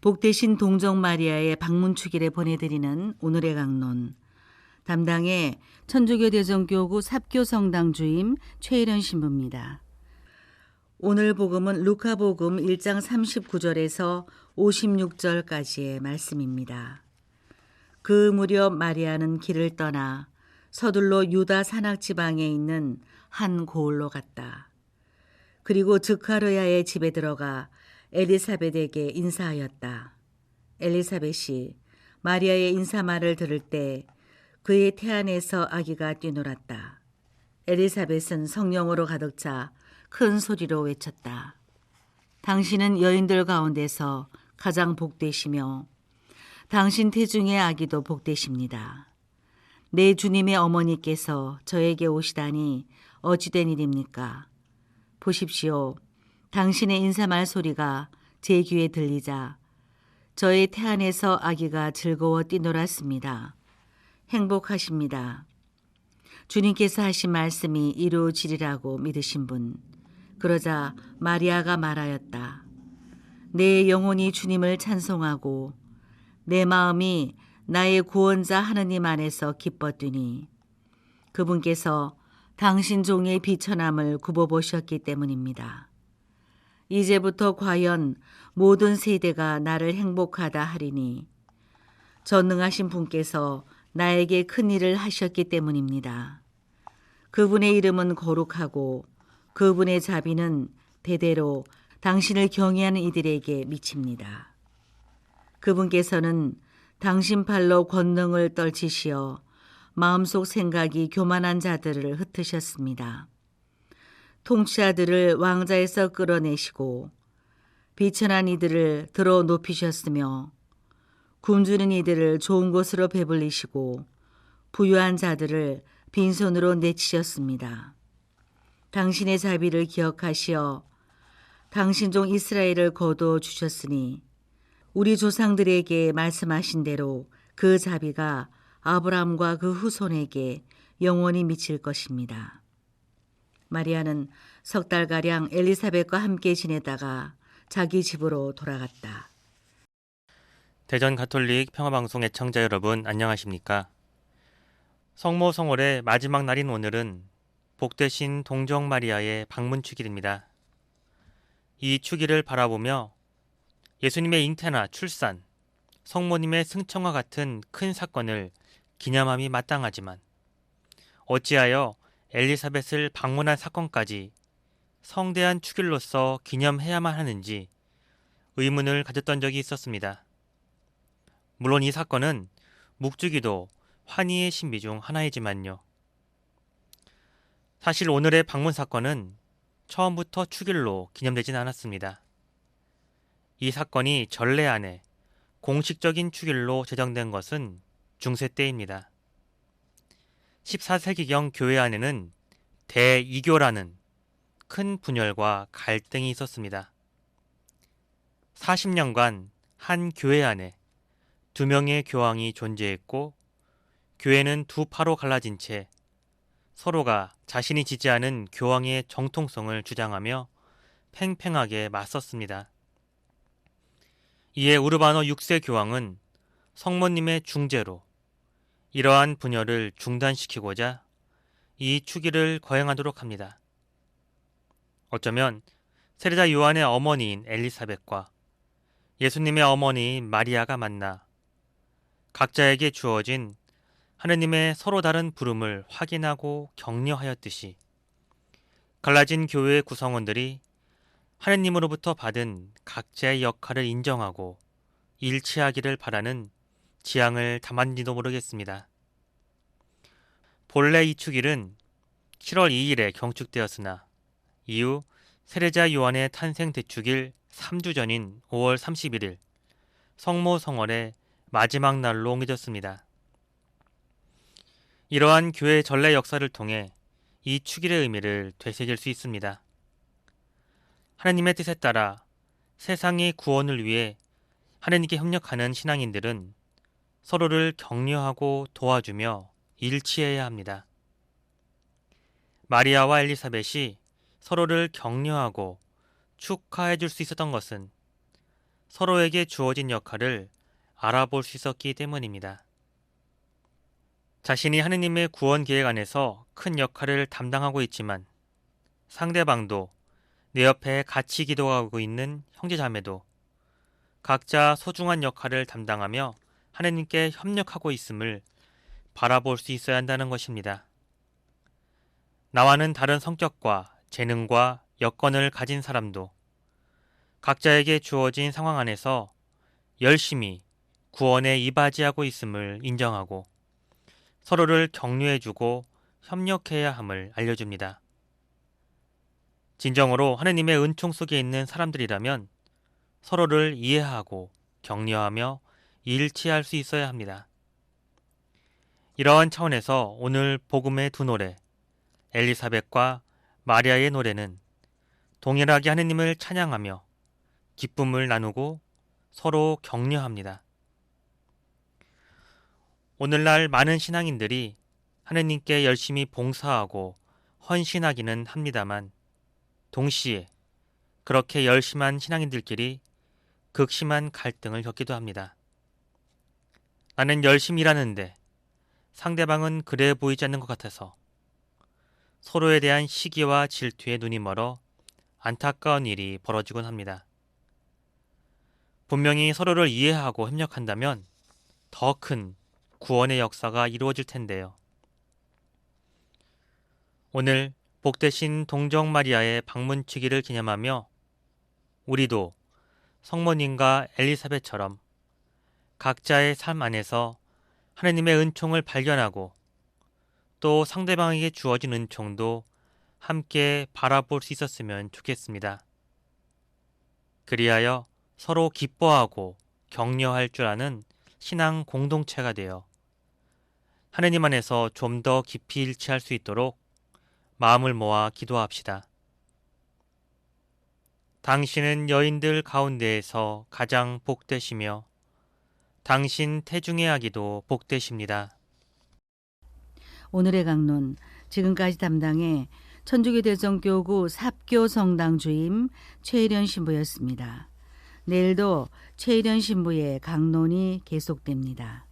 복되신 동정 마리아의 방문 축일에 보내드리는 오늘의 강론. 담당의 천주교 대전교구 삽교 성당 주임 최일현 신부입니다. 오늘 복음은 루카복음 1장 39절에서 56절까지의 말씀입니다. 그 무렵 마리아는 길을 떠나 서둘러 유다 산악 지방에 있는 한 고을로 갔다. 그리고 즉가르야의 집에 들어가 엘리사벳에게 인사하였다. 엘리사벳이 마리아의 인사말을 들을 때 그의 태안에서 아기가 뛰놀았다. 엘리사벳은 성령으로 가득 차 큰 소리로 외쳤다. 당신은 여인들 가운데서 가장 복되시며 당신 태중의 아기도 복되십니다. 내 주님의 어머니께서 저에게 오시다니 어찌된 일입니까? 보십시오. 당신의 인사말 소리가 제 귀에 들리자 저의 태안에서 아기가 즐거워 뛰놀았습니다. 행복하십니다. 주님께서 하신 말씀이 이루어지리라고 믿으신 분. 그러자 마리아가 말하였다. 내 영혼이 주님을 찬송하고 내 마음이 나의 구원자 하느님 안에서 기뻤더니 그분께서 당신 종의 비천함을 굽어보셨기 때문입니다. 이제부터 과연 모든 세대가 나를 행복하다 하리니 전능하신 분께서 나에게 큰 일을 하셨기 때문입니다. 그분의 이름은 거룩하고 그분의 자비는 대대로 당신을 경외하는 이들에게 미칩니다. 그분께서는 당신 팔로 권능을 떨치시어 마음속 생각이 교만한 자들을 흩으셨습니다. 통치자들을 왕자에서 끌어내시고 비천한 이들을 들어 높이셨으며 굶주린 이들을 좋은 곳으로 배불리시고 부유한 자들을 빈손으로 내치셨습니다. 당신의 자비를 기억하시어 당신 종 이스라엘을 거두어 주셨으니 우리 조상들에게 말씀하신 대로 그 자비가 아브라함과 그 후손에게 영원히 미칠 것입니다. 마리아는 석 달가량 엘리사벳과 함께 지내다가 자기 집으로 돌아갔다. 대전 가톨릭 평화방송 애청자 여러분 안녕하십니까? 성모 성월의 마지막 날인 오늘은 복되신 동정 마리아의 방문 축일입니다. 이 축일을 바라보며 예수님의 잉태나 출산, 성모님의 승천과 같은 큰 사건을 기념함이 마땅하지만 어찌하여 엘리사벳을 방문한 사건까지 성대한 축일로서 기념해야만 하는지 의문을 가졌던 적이 있었습니다. 물론 이 사건은 묵주기도 환희의 신비 중 하나이지만요. 사실 오늘의 방문 사건은 처음부터 축일로 기념되진 않았습니다. 이 사건이 전례 안에 공식적인 축일로 제정된 것은 중세 때입니다. 14세기경 교회 안에는 대이교라는 큰 분열과 갈등이 있었습니다. 40년간 한 교회 안에 2명의 교황이 존재했고 교회는 두 파로 갈라진 채 서로가 자신이 지지하는 교황의 정통성을 주장하며 팽팽하게 맞섰습니다. 이에 우르바노 6세 교황은 성모님의 중재로 이러한 분열을 중단시키고자 이 축일을 거행하도록 합니다. 어쩌면 세례자 요한의 어머니인 엘리사벳과 예수님의 어머니인 마리아가 만나 각자에게 주어진 하느님의 서로 다른 부름을 확인하고 격려하였듯이 갈라진 교회의 구성원들이 하느님으로부터 받은 각자의 역할을 인정하고 일치하기를 바라는 지향을 담았는지도 모르겠습니다. 본래 이 축일은 7월 2일에 경축되었으나 이후 세례자 요한의 탄생 대축일 3주 전인 5월 31일 성모 성월의 마지막 날로 옮겨졌습니다. 이러한 교회 전례 역사를 통해 이 축일의 의미를 되새길 수 있습니다. 하나님의 뜻에 따라 세상의 구원을 위해 하나님께 협력하는 신앙인들은 서로를 격려하고 도와주며 일치해야 합니다. 마리아와 엘리사벳이 서로를 격려하고 축하해 줄 수 있었던 것은 서로에게 주어진 역할을 알아볼 수 있었기 때문입니다. 자신이 하느님의 구원 계획 안에서 큰 역할을 담당하고 있지만 상대방도 내 옆에 같이 기도하고 있는 형제자매도 각자 소중한 역할을 담당하며 하느님께 협력하고 있음을 바라볼 수 있어야 한다는 것입니다. 나와는 다른 성격과 재능과 여건을 가진 사람도 각자에게 주어진 상황 안에서 열심히 구원에 이바지하고 있음을 인정하고 서로를 격려해주고 협력해야 함을 알려줍니다. 진정으로 하느님의 은총 속에 있는 사람들이라면 서로를 이해하고 격려하며 일치할 수 있어야 합니다. 이러한 차원에서 오늘 복음의 두 노래, 엘리사벳과 마리아의 노래는 동일하게 하느님을 찬양하며 기쁨을 나누고 서로 격려합니다. 오늘날 많은 신앙인들이 하느님께 열심히 봉사하고 헌신하기는 합니다만 동시에 그렇게 열심한 신앙인들끼리 극심한 갈등을 겪기도 합니다. 나는 열심히 일하는데 상대방은 그래 보이지 않는 것 같아서 서로에 대한 시기와 질투에 눈이 멀어 안타까운 일이 벌어지곤 합니다. 분명히 서로를 이해하고 협력한다면 더 큰 구원의 역사가 이루어질 텐데요. 오늘 복되신 동정 마리아의 방문치기를 기념하며 우리도 성모님과 엘리사벳처럼 각자의 삶 안에서 하느님의 은총을 발견하고 또 상대방에게 주어진 은총도 함께 바라볼 수 있었으면 좋겠습니다. 그리하여 서로 기뻐하고 격려할 줄 아는 신앙 공동체가 되어 하느님 안에서 좀 더 깊이 일치할 수 있도록 마음을 모아 기도합시다. 당신은 여인들 가운데에서 가장 복되시며 당신 태중의 아기도 복되십니다. 오늘의 강론 지금까지 담당해 천주교대성교구 삽교 성당 주임 최일현 신부였습니다. 내일도 최일현 신부의 강론이 계속됩니다.